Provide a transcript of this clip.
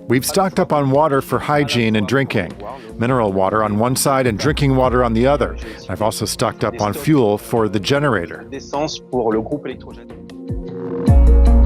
We've stocked up on water for hygiene and drinking, mineral water on one side and drinking water on the other. I've also stocked up on fuel for the generator. D'essence pour le groupe électrogène.